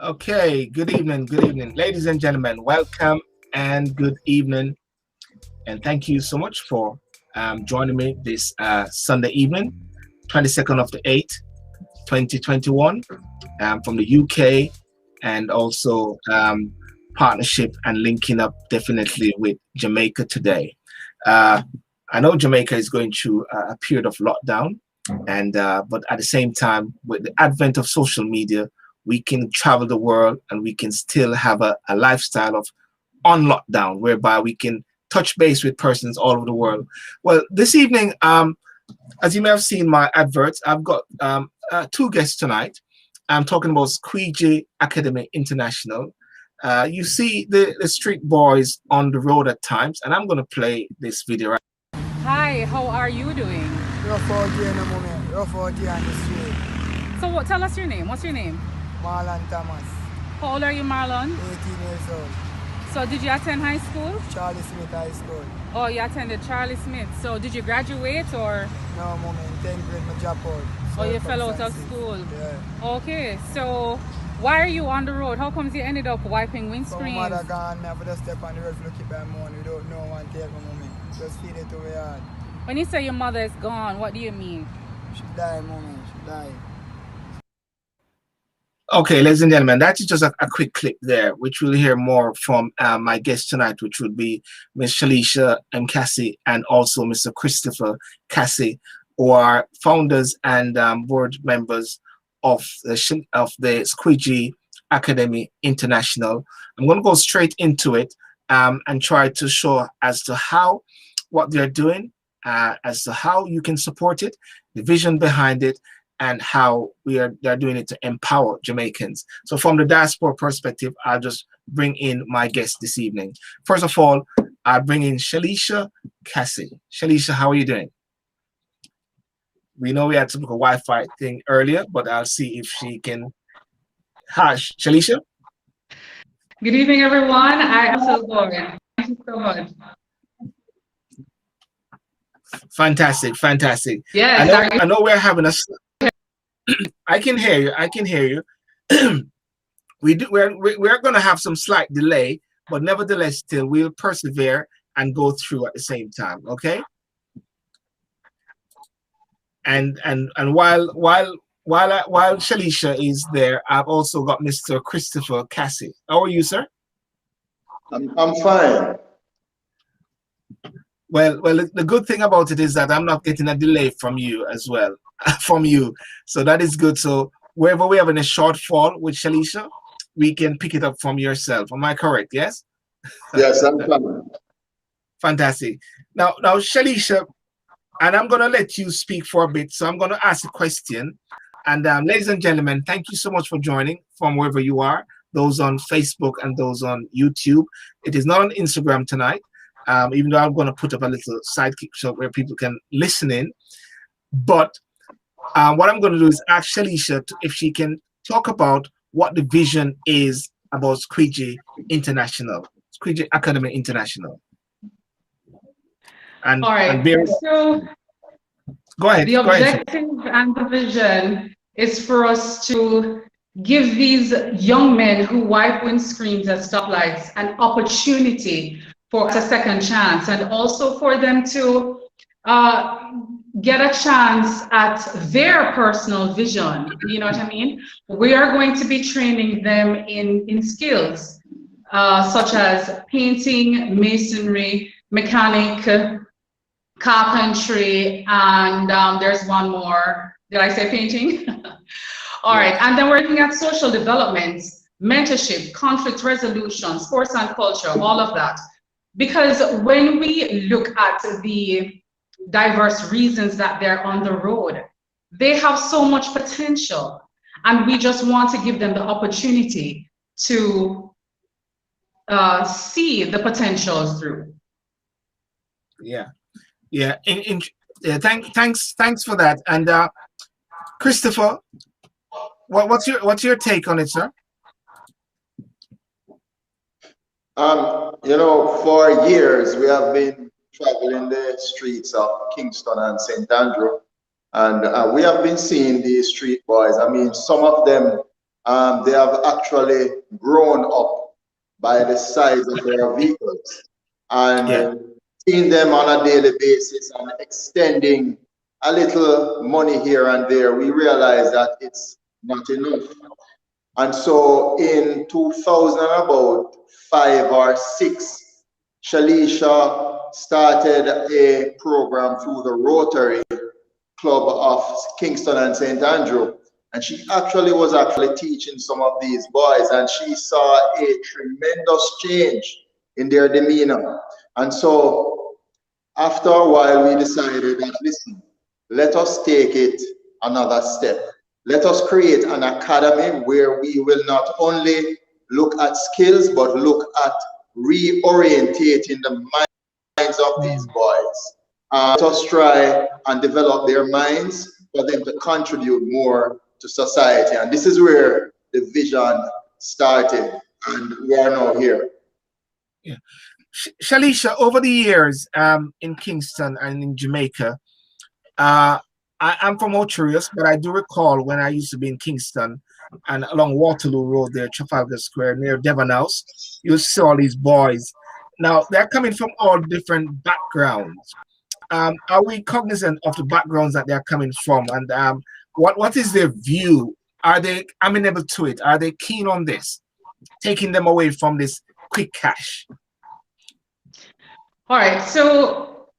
Okay, good evening, ladies and gentlemen. Welcome and good evening, and thank you so much for joining me this Sunday evening, 22nd of the 8th, 2021, from the UK, and also partnership and linking up definitely with Jamaica today. Uh, I know Jamaica is going through a period of lockdown, and but at the same time, with the advent of social media, we can travel the world and we can still have a lifestyle of on lockdown, whereby we can touch base with persons all over the world. Well, this evening, as you may have seen my adverts, I've got two guests tonight. I'm talking about Squeegee Academy International. You see the street boys on the road at times, and I'm going to play this video. Hi, how are you doing? Rough out here in a moment. Rough out here on the street. So tell us your name. What's your name? Marlon Thomas. How old are you, Marlon? 18 years old. So did you attend high school? Charlie Smith High School. Oh, you attended Charlie Smith. So did you graduate or? No, moment. 10th grade, my job out. Oh, you fell out of school? Yeah. Okay, so why are you on the road? How comes you ended up wiping So my windscreens? mother gone, I have to step on the road to keep my money without no one to help me, moment. Just feed it to me hard. When you say your mother is gone, what do you mean? She died, moment. She died. Okay, ladies and gentlemen, that is just a quick clip there, which we'll hear more from my guest tonight, which would be Miss Sheleisha and Kassie, and also Mr. Christopher Kassie, who are founders and board members of the Squeegee Academy International. I'm going to go straight into it and try to show as to how what they're doing, as to how you can support it, the vision behind it, and how they're doing it to empower Jamaicans. So from the diaspora perspective, I'll just bring in my guest this evening. First of all, I'll bring in Sheleisha Kassie. Sheleisha, how are you doing? We know we had some Wi-Fi thing earlier, but I'll see if she can. Hi, Sheleisha. Good evening, everyone. I am SYLBOURNE. Thank you so much. Fantastic, fantastic. Yes, I know we're having a. I can hear you. I can hear you. We're going to have some slight delay, but nevertheless, still we'll persevere and go through at the same time. Okay. And while Sheleisha is there, I've also got Mr. Christopher Kassie. How are you, sir? I'm fine. Well, the good thing about it is that I'm not getting a delay from you as well, from you. So that is good. So wherever we have a shortfall with Sheleisha, we can pick it up from yourself. Am I correct? Yes. Yes, I'm fine. Fantastic. Now, Sheleisha, and I'm going to let you speak for a bit. So I'm going to ask a question. And ladies and gentlemen, thank you so much for joining from wherever you are, those on Facebook and those on YouTube. It is not on Instagram tonight. Even though I'm going to put up a little sidekick so where people can listen in. But what I'm going to do is ask Sheleisha if she can talk about what the vision is about Squeegee International, Squeegee Academy International. And, all right. So go ahead. The objective and the vision is for us to give these young men who wipe windscreens at stoplights an opportunity for a second chance, and also for them to get a chance at their personal vision. You know what I mean? We are going to be training them in skills such as painting, masonry, mechanic, carpentry, and there's one more. Did I say painting? All right. And then we're looking at social development, mentorship, conflict resolution, sports and culture, all of that. Because when we look at the diverse reasons that they're on the road, they have so much potential, and we just want to give them the opportunity to see the potentials through. Yeah. Thanks for that. And Christopher, what's your take on it, sir? For years we have been traveling the streets of Kingston and St. Andrew, and we have been seeing these street boys. I mean, some of them They have actually grown up by the size of their vehicles, and seeing them on a daily basis and extending a little money here and there, we realize that it's not enough. And so in 2005 or 6, Sheleisha started a program through the Rotary Club of Kingston and St. Andrew. And she actually was teaching some of these boys, and she saw a tremendous change in their demeanor. And so after a while, we decided that, listen, let us take it another step. Let us create an academy where we will not only look at skills, but look at reorientating the minds of these boys. Let us try and develop their minds for them to contribute more to society. And this is where the vision started, and we are now here. Yeah. Sheleisha, over the years in Kingston and in Jamaica, I'm from Ocherius, but I do recall when I used to be in Kingston and along Waterloo Road there, Trafalgar Square, near Devon House, you saw these boys. Now, they're coming from all different backgrounds. Are we cognizant of the backgrounds that they're coming from? And what is their view? Are they amenable to it? Are they keen on this, taking them away from this quick cash? All right, so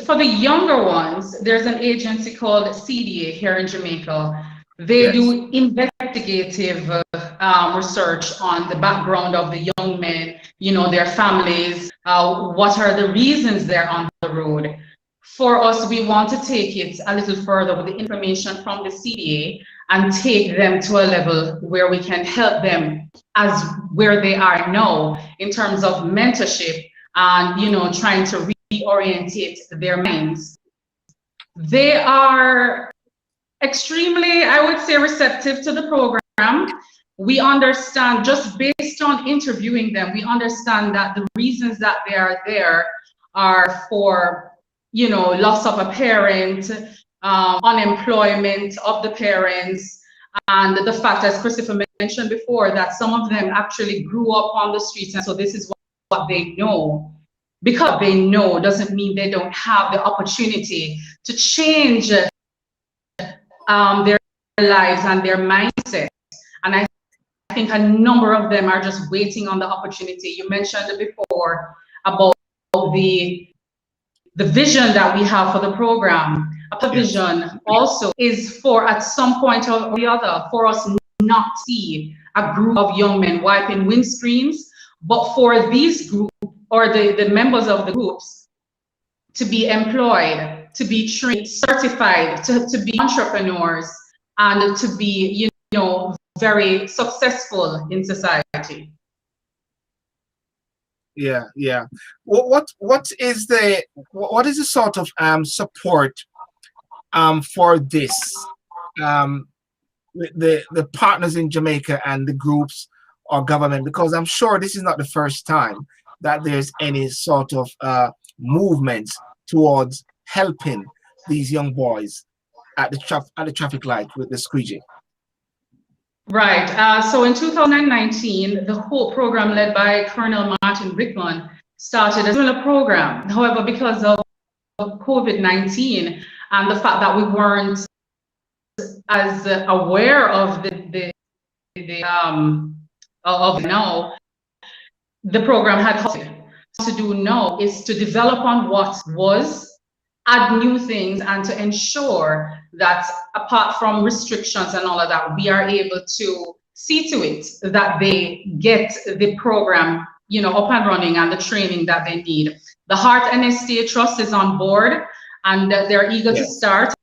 for the younger ones, there's an agency called CDA here in Jamaica. They do investigative research on the background of the young men, you know, their families, what are the reasons they're on the road. For us, we want to take it a little further with the information from the CDA and take them to a level where we can help them as where they are now in terms of mentorship and, you know, trying to reorientate their minds. They are extremely, I would say, receptive to the program. We understand, just based on interviewing them, we understand that the reasons that they are there are for, you know, loss of a parent, unemployment of the parents, and the fact, as Christopher mentioned before, that some of them actually grew up on the streets, and so this is what they know. Because they know doesn't mean they don't have the opportunity to change their lives and their mindset. And I think a number of them are just waiting on the opportunity. You mentioned before about the vision that we have for the program. The vision also is for, at some point or the other, for us not to see a group of young men wiping windscreens, but for these groups or the members of the groups to be employed, to be trained, certified, to be entrepreneurs, and to be, you know, very successful in society. Yeah. What is the sort of support for this? The partners in Jamaica and the groups or government, because I'm sure this is not the first time that there's any sort of movement towards helping these young boys at the traffic light with the squeegee. Right. So in 2019, the whole program led by Colonel Martin Rickman started a similar program. However, because of COVID-19 and the fact that we weren't as aware of the program had to do now is to develop on what was, add new things, and to ensure that apart from restrictions and all of that, we are able to see to it that they get the program, you know, up and running and the training that they need. The Heart NSTA Trust is on board, and they're eager to start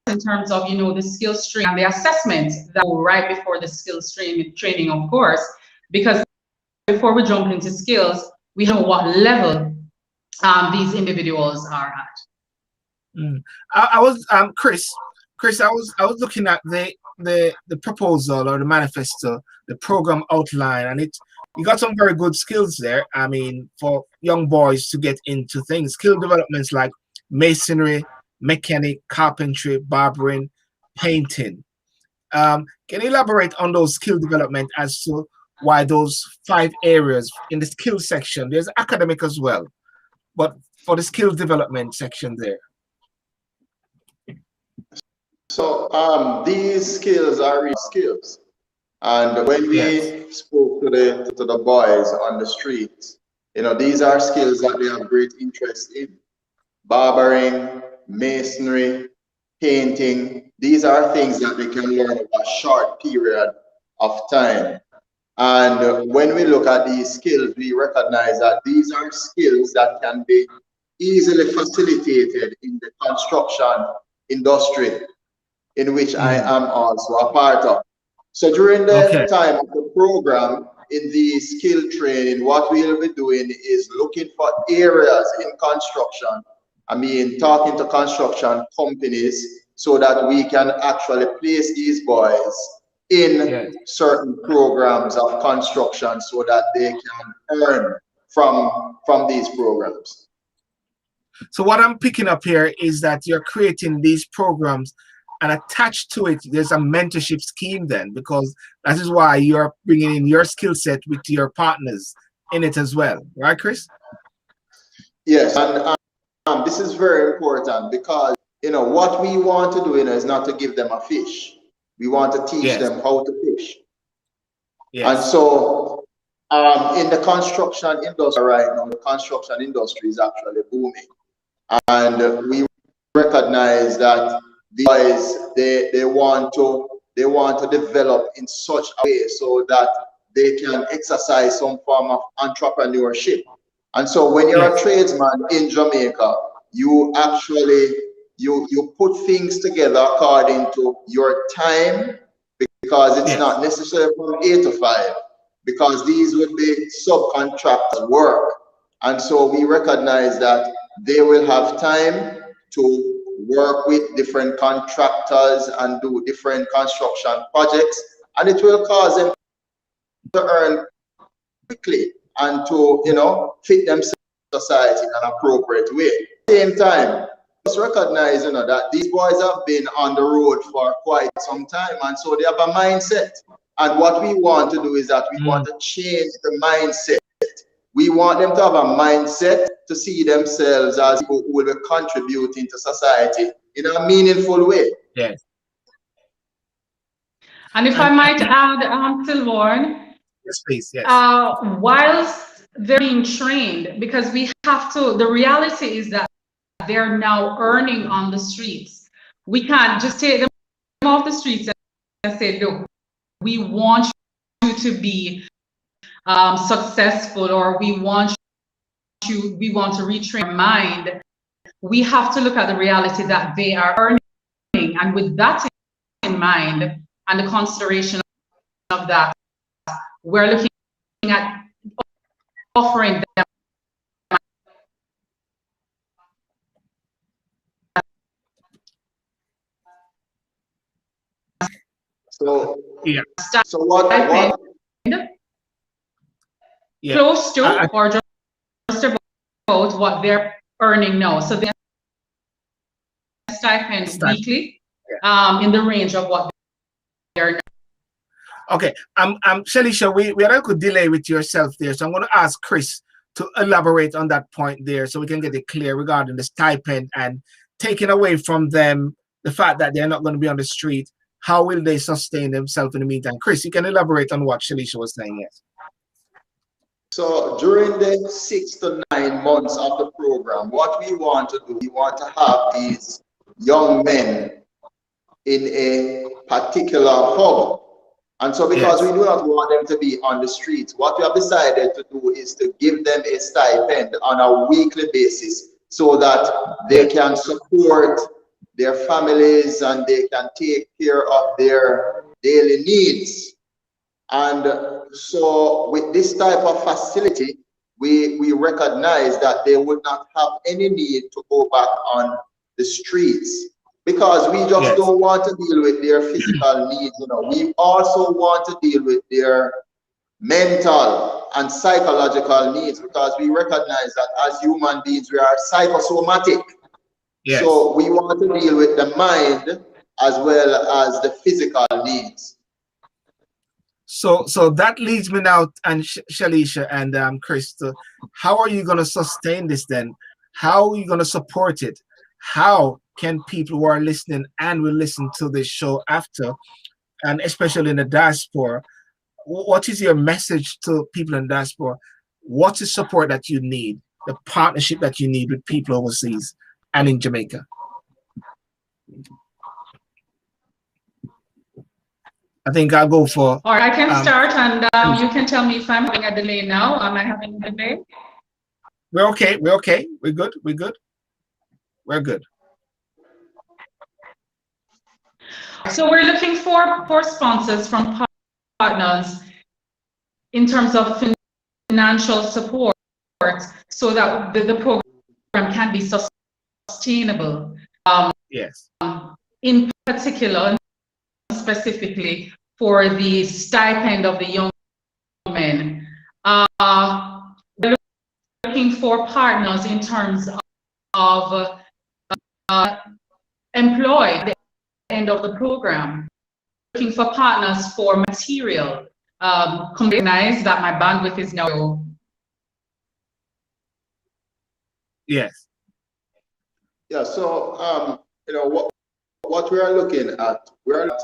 in terms of, you know, the skills training and the assessment that will right before the skills training, of course, because before we jump into skills, we know what level these individuals are at. I was Chris, I was looking at the proposal or the manifesto, the program outline, and you got some very good skills there. I mean, for young boys to get into things, skill developments like masonry, mechanic, carpentry, barbering, painting. Can you elaborate on those skill development as to why those 5 areas in the skill section? There's academic as well, but for the skill development section there. So these skills are real skills. And when we spoke to the boys on the streets, you know, these are skills that they have great interest in. Barbering, masonry, painting, these are things that they can learn over a short period of time. And when we look at these skills, we recognize that these are skills that can be easily facilitated in the construction industry, in which I am also a part of. So during the time of the program, in the skill training, what we'll be doing is looking for areas in construction. I mean, talking to construction companies so that we can actually place these boys in certain programs of construction so that they can earn from these programs. So what I'm picking up here is that you're creating these programs, and attached to it, there's a mentorship scheme then, because that is why you're bringing in your skill set with your partners in it as well. Right, Chris? Yes, and this is very important because, you know, what we want to do is not to give them a fish. We want to teach them how to fish. And so in the construction industry right now, the construction industry is actually booming. And we recognize that the boys, they want to develop in such a way so that they can exercise some form of entrepreneurship. And so when you're a tradesman in Jamaica, you actually you put things together according to your time, because it's not necessarily from 8 to 5, because these would be subcontractors work. And so we recognize that they will have time to work with different contractors and do different construction projects, and it will cause them to earn quickly and to, you know, fit themselves in society in an appropriate way. At the same time, let's recognize, you know, that these boys have been on the road for quite some time, and so they have a mindset. And what we want to do is that we want to change the mindset. We want them to have a mindset to see themselves as people who will be contributing to society in a meaningful way. Yes. And if I might add, SYLBOURNE, yes, please. Yes. Whilst they're being trained, because we have to, the reality is that they're now earning on the streets. We can't just take them off the streets and say, look, we want you to be successful, or we want to retrain your mind. We have to look at the reality that they are earning, and with that in mind and the consideration of that, we're looking at offering them so what close to or just about what they're earning now. So they're stipend weekly in the range of what they're now. Okay, Sheleisha, we had a good delay with yourself there, so I'm going to ask Chris to elaborate on that point there so we can get it clear regarding the stipend and taking away from them the fact that they're not going to be on the street. How will they sustain themselves in the meantime? Chris, you can elaborate on what Sheleisha was saying. Yes. So during the 6 to 9 months of the program, what we want to do, we want to have these young men in a particular hub. And so because we do not want them to be on the streets, what we have decided to do is to give them a stipend on a weekly basis so that they can support their families and they can take care of their daily needs. And so with this type of facility, we recognize that they would not have any need to go back on the streets, because we just don't want to deal with their physical needs. You know, we also want to deal with their mental and psychological needs, because we recognize that as human beings, we are psychosomatic. So we want to deal with the mind as well as the physical needs. So that leads me now, and Sheleisha and Chris, how are you going to sustain this then? How are you going to support it? How can people who are listening and will listen to this show after, and especially in the diaspora, what is your message to people in diaspora? What's the support that you need, the partnership that you need with people overseas and in Jamaica? I think I'll go for... All right, I can start, and you can tell me if I'm having a delay now. Am I having a delay? We're okay. We're okay. We're good. We're good. We're good. So we're looking for sponsors from partners in terms of financial support so that the program can be sustainable. Yes. In particular, specifically for the stipend of the young men. We're looking for partners in terms of employ at the end of the program. Looking for partners for material. Recognize that my bandwidth is now. Yes. Yeah. So you know what we are looking at. We're at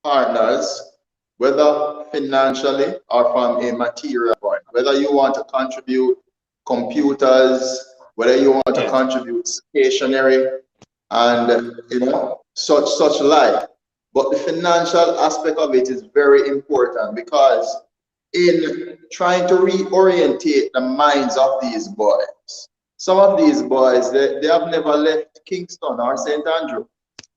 partners, whether financially or from a material point. Whether you want to contribute computers, whether you want to contribute stationery, and you know such like. But the financial aspect of it is very important, because in trying to reorientate the minds of these boys, some of these boys, they have never left Kingston or St. Andrew.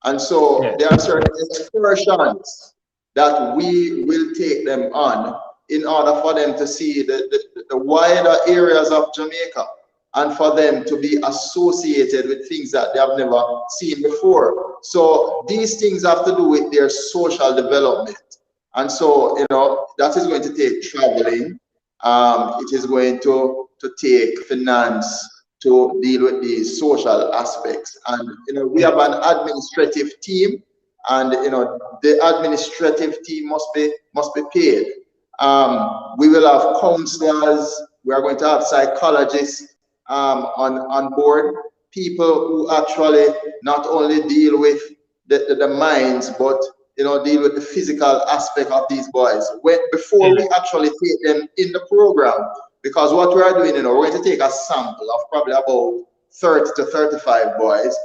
And so there are certain excursions that we will take them on in order for them to see the wider areas of Jamaica, and for them to be associated with things that they have never seen before. So these things have to do with their social development. And so, you know, that is going to take traveling. It is going to take finance to deal with these social aspects. And, you know, we have an administrative team, and, you know, the administrative team must be paid. We will have counselors. We are going to have psychologists on board, people who actually not only deal with the minds, but you know, deal with the physical aspect of these boys before we actually take them in the program. Because what we are doing, you know, we're going to take a sample of probably about 30 to 35 boys,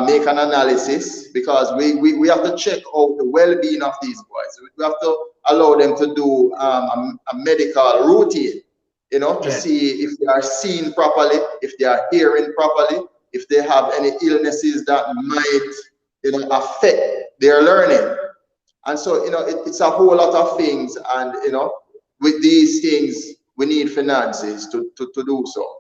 make an analysis, because we have to check out the well-being of these boys. We have to allow them to do a medical routine, you know, to see if they are seeing properly, if they are hearing properly, if they have any illnesses that might, you know, affect their learning. And so, you know, it's a whole lot of things. And, you know, with these things, we need finances to do so.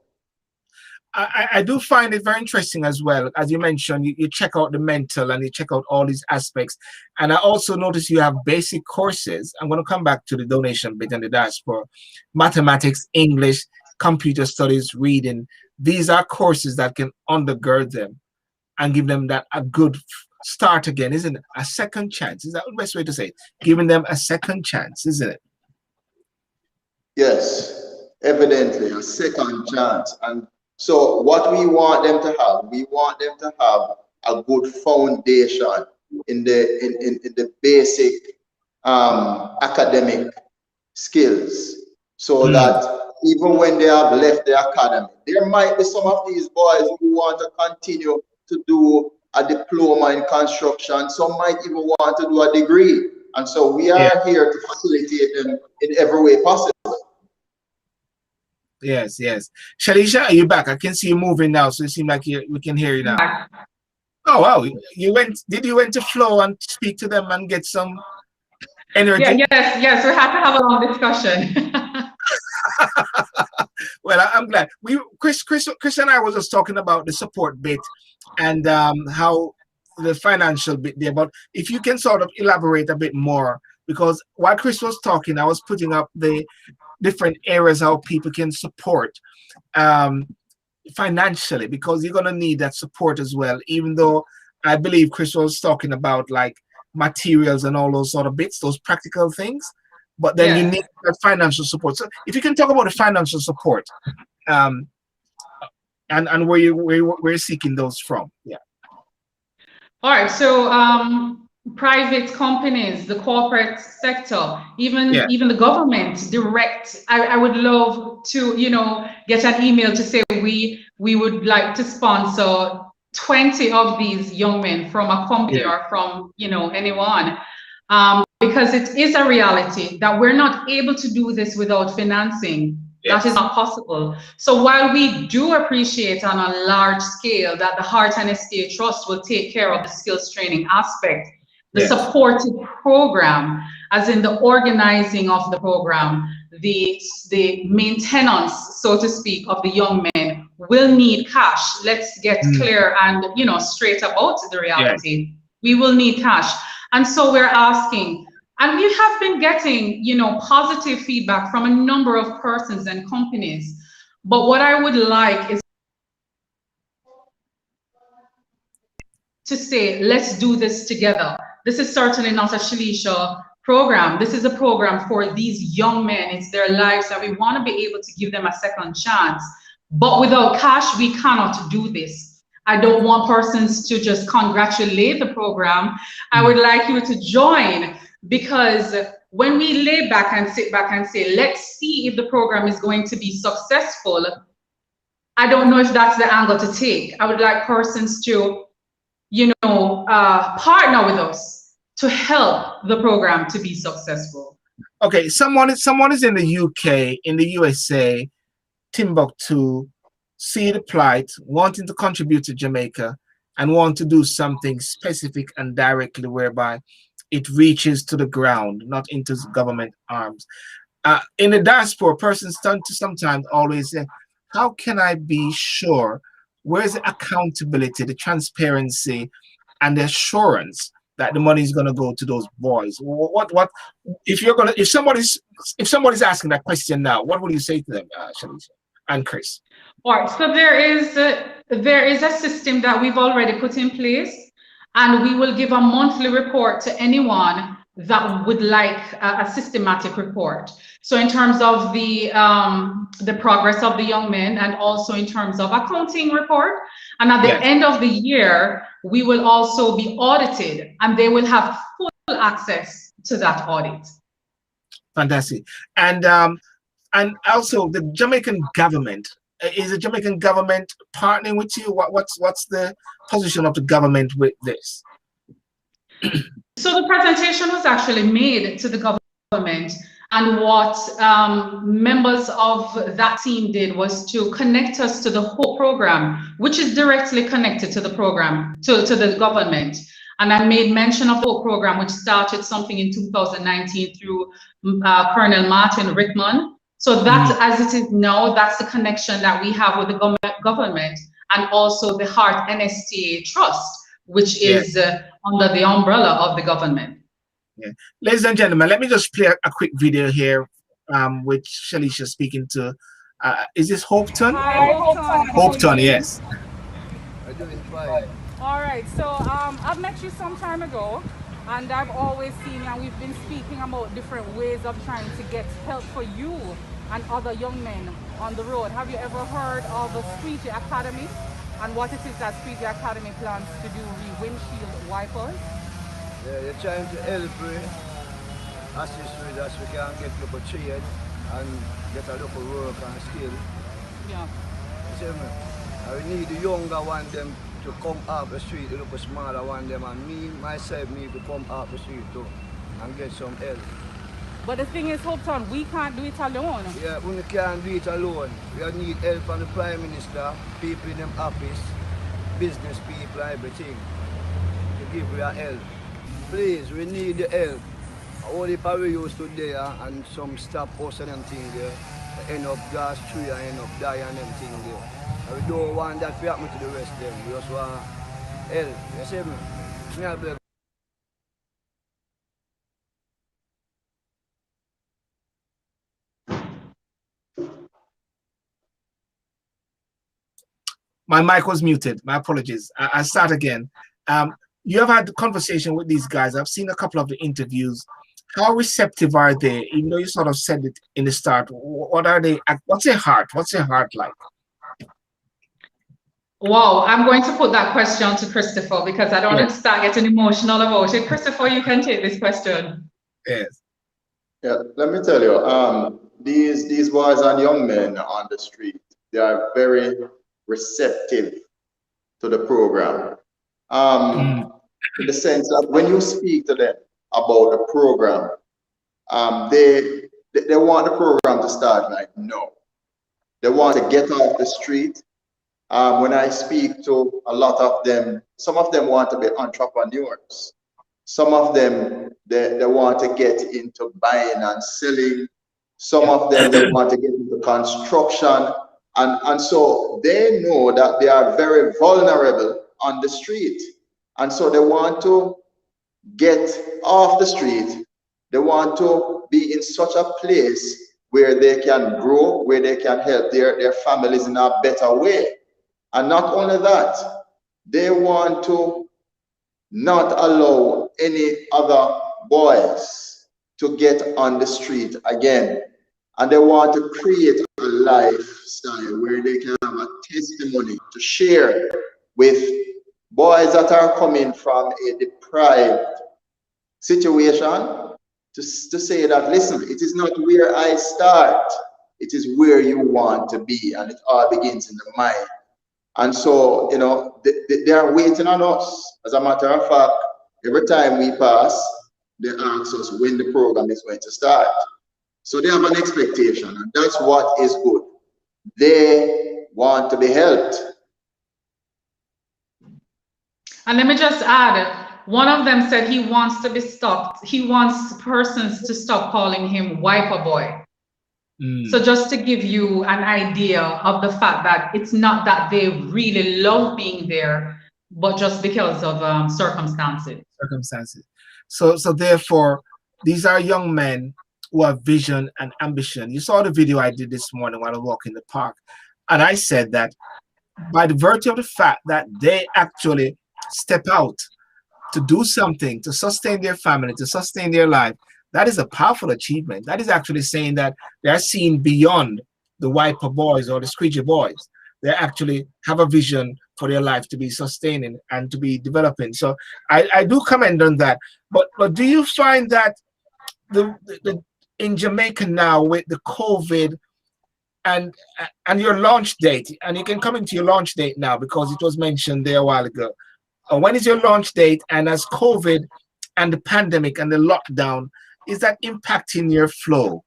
I do find it very interesting as well. As you mentioned, you check out the mental and you check out all these aspects. And I also notice you have basic courses. I'm going to come back to the donation bit and the diaspora. Mathematics, English, computer studies, reading. These are courses that can undergird them and give them that a good start again, isn't it? A second chance. Is that the best way to say it? Giving them a second chance, isn't it? Yes, evidently, a second chance. And so what we want them to have a good foundation in the basic academic skills, so that even when they have left the academy, there might be some of these boys who want to continue to do a diploma in construction. Some might even want to do a degree. And so we are here to facilitate them in every way possible. Yes, yes. Sheleisha, are you back? I can see you moving now, so it seems like we can hear you now. Oh wow, did you went to Flow and speak to them and get some energy? Yeah, yes, we're happy to have a long discussion. Well, I'm glad. Chris and I was just talking about the support bit and how the financial bit there, but if you can sort of elaborate a bit more, because while Chris was talking, I was putting up the different areas how people can support financially, because you're going to need that support as well. Even though I believe Chris was talking about like materials and all those sort of bits, those practical things. But then you Yeah. need that financial support. So if you can talk about the financial support, and where you're seeking those from, yeah. All right. So private companies, the corporate sector, even the government direct. I would love to, get an email to say we would like to sponsor 20 of these young men from a company or from anyone. Because it is a reality that we're not able to do this without financing. That is not possible. So while we do appreciate on a large scale that the Heart and STA Trust will take care of the skills training aspect, the supported program, as in the organizing of the program, the maintenance, so to speak, of the young men will need cash. Let's get clear and straight about the reality. We will need cash. And so we're asking, and we have been getting, positive feedback from a number of persons and companies. But what I would like is to say, let's do this together. This is certainly not a Sheleisha program. This is a program for these young men. It's their lives, and we want to be able to give them a second chance. But without cash, we cannot do this. I don't want persons to just congratulate the program. I would like you to join, because when we lay back and sit back and say, let's see if the program is going to be successful, I don't know if that's the angle to take. I would like persons to, partner with us to help the program to be successful. Okay, someone is in the UK, in the USA, Timbuktu, see the plight, wanting to contribute to Jamaica, and want to do something specific and directly whereby it reaches to the ground, not into government arms. In the diaspora, persons tend to sometimes always say, how can I be sure? Where's the accountability, the transparency, and the assurance that the money is going to go to those boys? What if somebody's asking that question now, what would you say to them, Sheleisha and Chris? All right, so there is a system that we've already put in place, and we will give a monthly report to anyone that would like a systematic report. So in terms of the progress of the young men, and also in terms of accounting report, and at the end of the year, we will also be audited, and they will have full access to that audit. Fantastic. And also the Jamaican government. Is the Jamaican government partnering with you? What's the position of the government with this? So the presentation was actually made to the government, and what members of that team did was to connect us to the whole program, which is directly connected to the program, to the government. And I made mention of the whole program, which started something in 2019 through Colonel Martin Rickman. So that, as it is now, that's the connection that we have with the government, and also the Heart NSTA Trust, which is under the umbrella of the government. Yeah. Ladies and gentlemen, let me just play a quick video here with Sheleisha speaking to, is this Hopeton? Hi, Hopeton. Hopeton, yes. I'm doing fine. All right, so I've met you some time ago, and I've always seen you, and we've been speaking about different ways of trying to get help for you and other young men on the road. Have you ever heard of the Squeegee Academy and what it is that Squeegee Academy plans to do with windshield wipers? Yeah, they're trying to help me, assist with us, we can get local trade and get a local work and skill. Yeah. You see me? I need the younger one them to come up the street, the local smaller one them, and me, myself, need to come up the street too and get some help. But the thing is, Hopeton, we can't do it alone. Yeah, we can't do it alone. We need help from the Prime Minister, people in them office, business people and everything to give you help. Please, we need the help. Only we used to there and some stop us and them thing there. End up gas tree and end up die and them thing there. And we don't want that to happen to the rest of them. We just want help. You see me? Me I beg. My mic was muted. My apologies. I start again. You have had the conversation with these guys. I've seen a couple of the interviews. How receptive are they? Even though you sort of said it in the start, what are they? What's their heart? What's their heart like? Wow, I'm going to put that question to Christopher because I don't want to start getting emotional about it. Christopher, you can take this question. Yes. Yeah, let me tell you, these boys and young men on the street, they are very receptive to the program. In the sense that when you speak to them about the program, they want the program to start like no. They want to get off the street. When I speak to a lot of them, some of them want to be entrepreneurs. Some of them, they want to get into buying and selling. Some of them, they want to get into construction. And so they know that they are very vulnerable on the street. And so they want to get off the street. They want to be in such a place where they can grow, where they can help their families in a better way. And not only that, they want to not allow any other boys to get on the street again. And they want to create a lifestyle where they can have a testimony to share with boys that are coming from a deprived situation to say that, listen, it is not where I start, it is where you want to be, and it all begins in the mind. And so, you know, they are waiting on us. As a matter of fact, every time we pass, they ask us when the program is going to start. So they have an expectation, and that's what is good. They want to be helped. And let me just add, one of them said he wants to be stopped. He wants persons to stop calling him wiper boy. So just to give you an idea of the fact that it's not that they really love being there, but just because of circumstances. So therefore, these are young men who have vision and ambition. You saw the video I did this morning while I walked in the park. And I said that by the virtue of the fact that they actually step out to do something, to sustain their family, to sustain their life, that is a powerful achievement. That is actually saying that they're seeing beyond the wiper boys or the squeegee boys. They actually have a vision for their life to be sustaining and to be developing. So I do commend on that. But do you find that in Jamaica now with the COVID and your launch date, and you can come into your launch date now because it was mentioned there a while ago. When is your launch date? And as COVID and the pandemic and the lockdown, is that impacting your flow?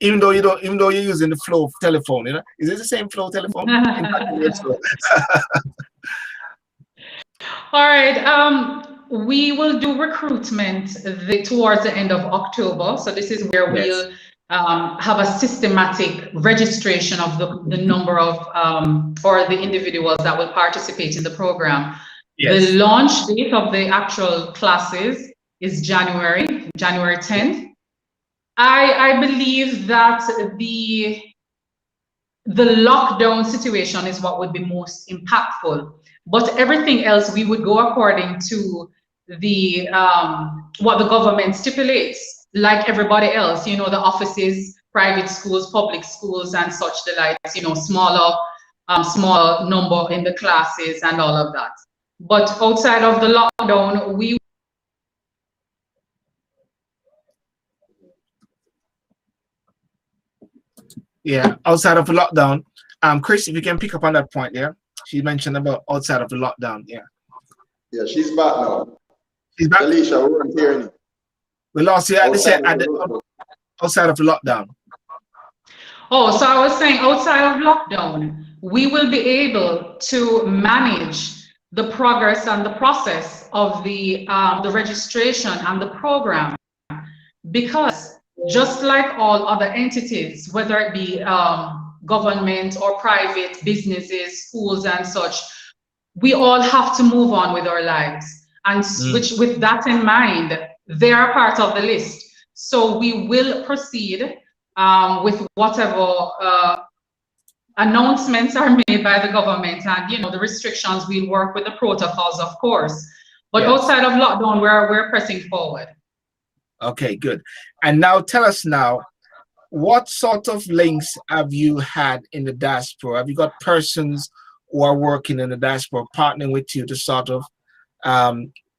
Even though you're using the flow telephone, you know, is it the same flow telephone? All right. We will do recruitment towards the end of October. So this is where we'll have a systematic registration of the number of or the individuals that will participate in the program. The launch date of the actual classes is January 10th. I believe that the lockdown situation is what would be most impactful, but everything else we would go according to the what the government stipulates, like everybody else, you know, the offices, private schools, public schools, and such the likes, you know, smaller number in the classes and all of that. But outside of the lockdown, we outside of the lockdown. Chris, if you can pick up on that point there. She mentioned about outside of the lockdown. Yeah, she's back now. She's back. Sheleisha, we weren't hearing you. We lost you at outside of the lockdown. Oh, so I was saying outside of lockdown, we will be able to manage the progress and the process of the registration and the program, because just like all other entities, whether it be government or private businesses, schools and such, we all have to move on with our lives. And with that in mind, they are part of the list. So we will proceed with whatever announcements are made by the government, and the restrictions, we work with the protocols, of course. But outside of lockdown, we're pressing forward. Okay, good. And now tell us now, what sort of links have you had in the diaspora? Have you got persons who are working in the diaspora partnering with you to sort of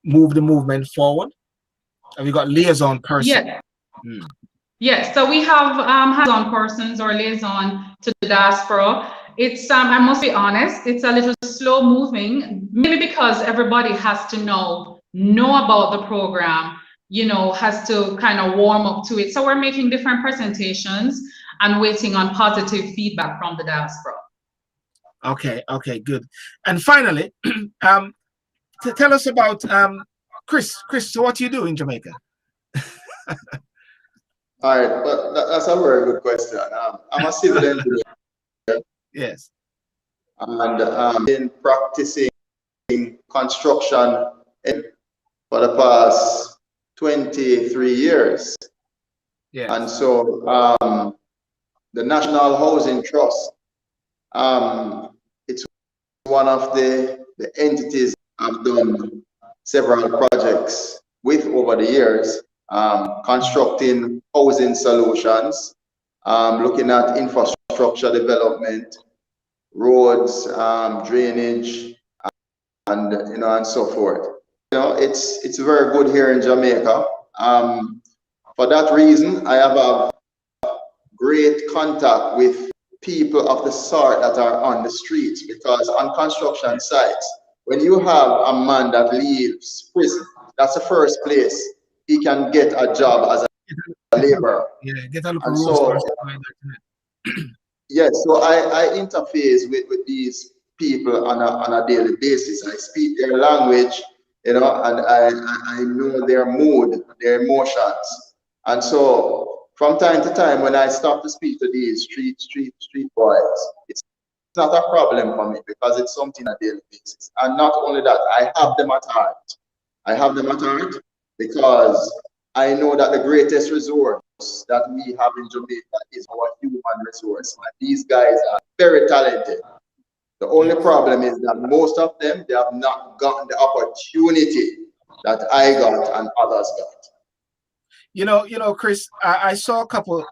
move the movement forward? Have you got liaison persons? Yeah. Yes, so we have hands-on persons or liaison to the diaspora. It's I must be honest, it's a little slow moving, maybe because everybody has to know about the program, has to kind of warm up to it. So we're making different presentations and waiting on positive feedback from the diaspora. Okay, good. And finally, tell us about Chris. Chris, so what do you do in Jamaica? All right, but that's a very good question. I'm a civil engineer. Yes. And been practicing construction for the past 23 years. Yeah. And so the National Housing Trust, it's one of the entities I've done several projects with over the years, constructing housing solutions, looking at infrastructure development, roads, drainage, and and so forth. It's very good here in Jamaica. For that reason, I have a great contact with people of the sort that are on the streets, because on construction sites, when you have a man that leaves prison, that's the first place he can get a job as a laborer. Yeah, get a look and at so, yes, so I interface with these people on a daily basis. I speak their language, and I know their mood, their emotions. And so from time to time, when I start to speak to these street boys, it's not a problem for me, because it's something on a daily basis. And not only that, I have them at heart. I have them at heart because I know that the greatest resource that we have in Jamaica is our human resource. And these guys are very talented. The only problem is that most of them, they have not gotten the opportunity that I got and others got. Chris, I saw a couple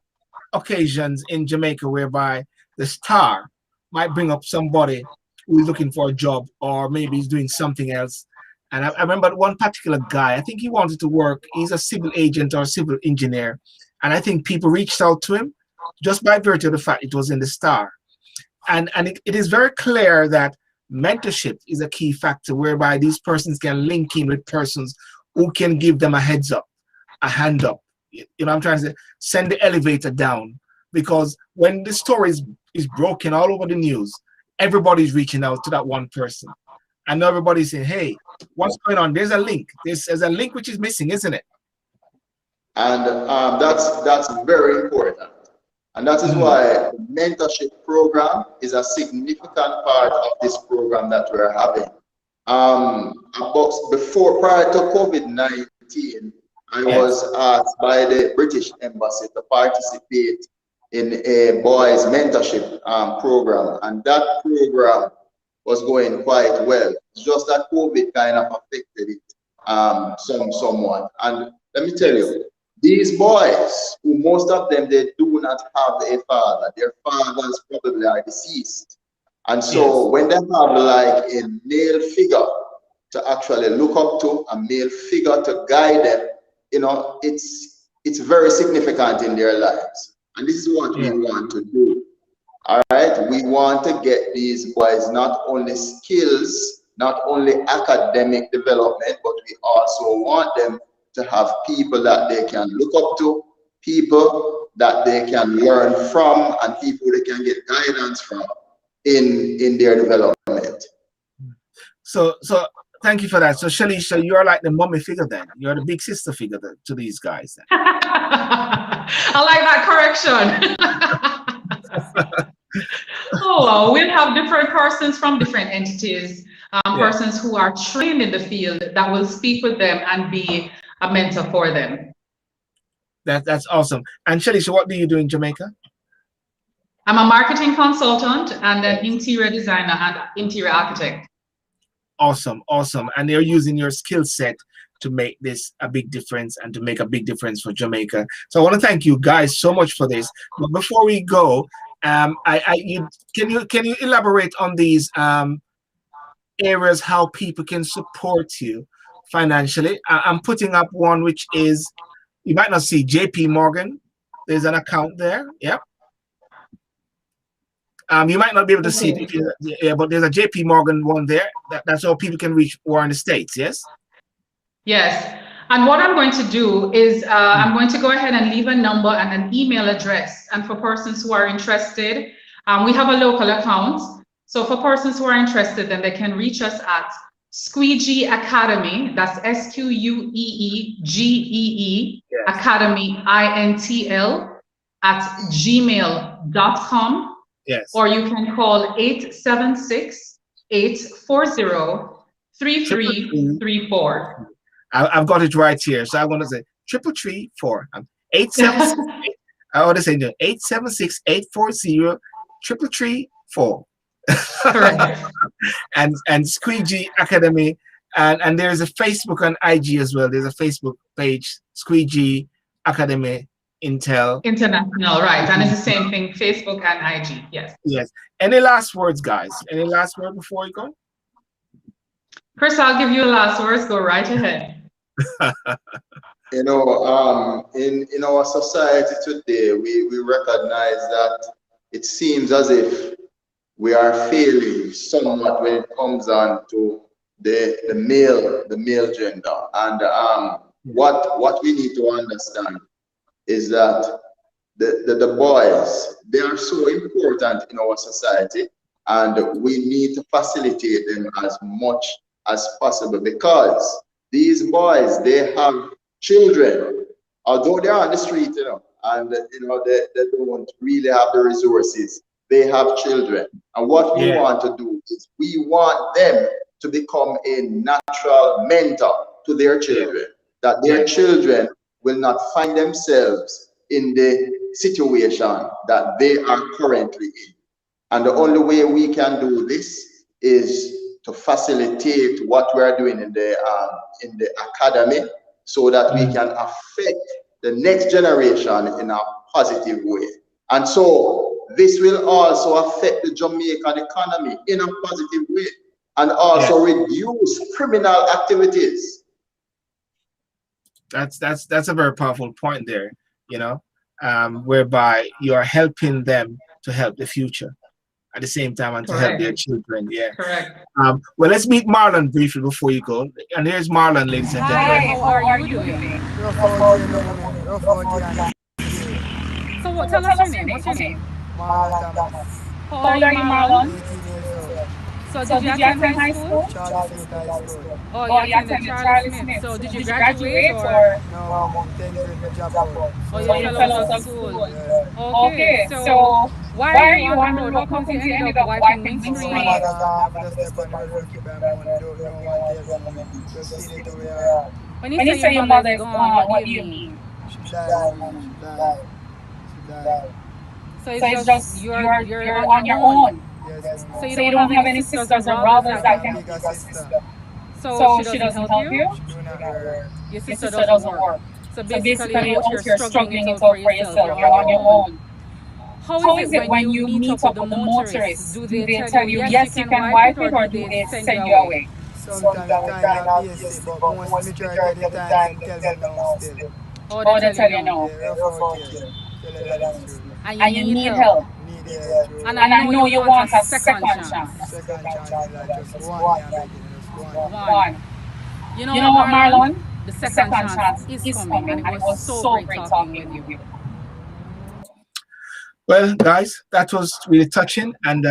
occasions in Jamaica whereby the star might bring up somebody who is looking for a job, or maybe he's doing something else. And I remember one particular guy, I think he wanted to work, he's a civil agent or a civil engineer. And I think people reached out to him just by virtue of the fact it was in the star. And it is very clear that mentorship is a key factor, whereby these persons can link in with persons who can give them a heads up, a hand up. I'm trying to say, send the elevator down. Because when the story is broken all over the news, everybody's reaching out to that one person. And everybody's saying, hey, what's going on? There's a link. There's a link which is missing, isn't it? And that's very important. And that is why the mentorship program is a significant part of this program that we're having. Prior to COVID-19, I was asked by the British Embassy to participate in a boys mentorship program, and that program was going quite well. It's just that COVID kind of affected it somewhat. And let me tell you, these boys, who most of them, they do not have a father. Their fathers probably are deceased. And so when they have like a male figure to actually look up to, a male figure to guide them, it's very significant in their lives. And this is what we want to do. All right, we want to get these boys not only skills, not only academic development, but we also want them to have people that they can look up to, people that they can learn from, and people they can get guidance from in their development. So thank you for that. So Sheleisha, you're like the mommy figure then. You're the big sister figure to these guys then. I like that correction. Oh, we'll have different persons from different entities, persons who are trained in the field that will speak with them and be a mentor for them. That's awesome. And Sheleisha, what do you do in Jamaica? I'm a marketing consultant and an interior designer and interior architect. Awesome, awesome. And they're using your skill set to make this a big difference and to make a big difference for Jamaica. So I want to thank you guys so much for this. But before we go, can you elaborate on these areas how people can support you financially? I'm putting up one which is, you might not see, JP Morgan. There's an account there. Yep. You might not be able to see it, but there's a JP Morgan one there. That's how people can reach who are in the States, yes? Yes. And what I'm going to do is I'm going to go ahead and leave a number and an email address. And for persons who are interested, we have a local account. So for persons who are interested, then they can reach us at Squeegee Academy. That's SQUEEGEE Yes. Academy INTL at gmail.com. Yes. Or you can call 876-840-3334. I've got it right here. So I want to say 334. 876. I want to say 876-840-3334. Correct. and Squeegee Academy, and there's a Facebook and IG as well. There's a Facebook page, Squeegee Academy International, right? And it's the same thing, Facebook and IG. Yes. Yes. Any last words, guys? Any last word before we go? Chris, I'll give you the last words. Go right ahead. You know, in our society today, we recognize that it seems as if we are failing somewhat when it comes on to the male gender. And what we need to understand is that the boys, they are so important in our society, and we need to facilitate them as much as possible, because these boys, they have children, although they're on the street, you know, and you know they don't really have the resources. They have children, and what we want to do is we want them to become a natural mentor to their children, that their children will not find themselves in the situation that they are currently in. And the only way we can do this is to facilitate what we are doing in the academy, so that we can affect the next generation in a positive way. And so this will also affect the Jamaican economy in a positive way, and also reduce criminal activities. That's a very powerful point there, you know, whereby you are helping them to help the future at the same time and to help their children. Yeah. Correct. Well, let's meet Marlon briefly before you go. And here's Marlon, ladies and gentlemen. Hi, how are you doing? So what, tell us your name. What's your name? How old are you, Marlon? So did you attend high school? Oh, you attended Charlie Smith. So did you graduate or? No, Oh, you fell out of school. Okay, so why are you on the road? How come you ended up wiping windscreen? When you say your mother is gone, what do you mean? She died. So it's just you're on your own. Yes. So you don't have any sisters or brothers that can. So she doesn't help you? Your sister doesn't work. So basically you're struggling it out for yourself. You're on your own. How is it when you meet up with the motorists? Do they tell you yes you can wipe it, or do they send you away? Sometimes I basic, but most majority of the time they tell me no still. Oh, they tell you no. And you need help. And I know you want a second chance. Second chance, like just one. You know what, Marlon? The second chance is coming, and it was so great talking with you. Well, guys, that was really touching and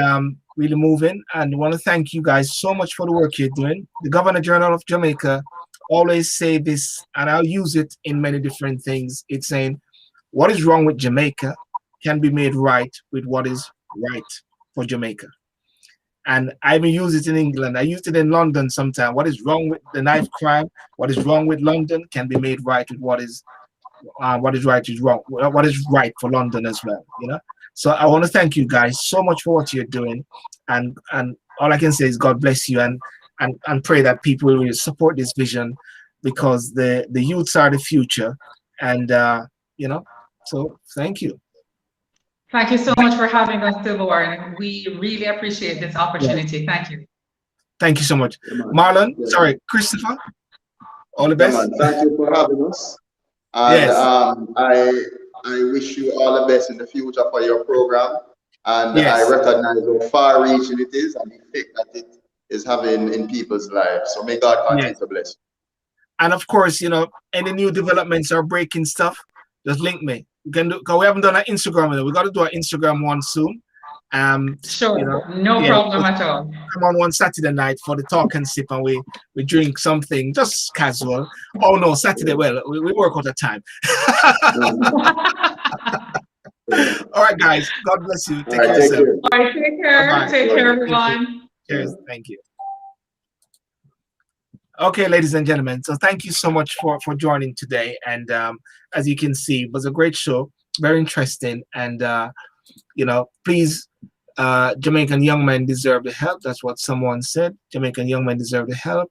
really moving. And I want to thank you guys so much for the work you're doing. The Governor General of Jamaica always say this, and I'll use it in many different things. It's saying, what is wrong with Jamaica can be made right with what is right for Jamaica. And I even use it in England. I used it in London sometime. What is wrong with the knife crime? What is wrong with London can be made right with what is right is wrong. What is right for London as well, you know? So I want to thank you guys so much for what you're doing, and all I can say is God bless you, and pray that people will support this vision, because the youths are the future, and you know. So thank you. Thank you so much for having us, SYLBOURNE. We really appreciate this opportunity. Yes. Thank you. Thank you so much, Marlon. Sorry, Christopher. All the best. Man, thank you for having us. And Yes. I wish you all the best in the future for your program. And Yes. I recognize how far-reaching it is and the effect that it is having in people's lives. So may God continue to bless you. And of course, you know, any new developments or breaking stuff, just link me. We can do, because we haven't done an Instagram yet. We got to do an Instagram one soon. Sure, you know, no problem at all. Come on one Saturday night for the talk and sip, and we drink something just casual. Oh no, Saturday, well, we work out the time. All right, guys. God bless you. Take care of yourself. All right, take care. Bye-bye. Take care, everyone. Cheers. Thank you. Okay, ladies and gentlemen, so thank you so much for joining today. And as you can see, it was a great show, very interesting. And you know, please, Jamaican young men deserve the help. That's what someone said. Jamaican young men deserve the help.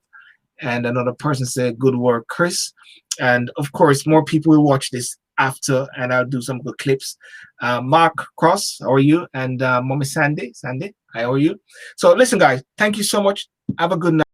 And another person said, good work, Chris. And of course, more people will watch this after, and I'll do some good clips. Mark Cross, how are you? And Mommy Sandy, how are you? So listen, guys, thank you so much. Have a good night.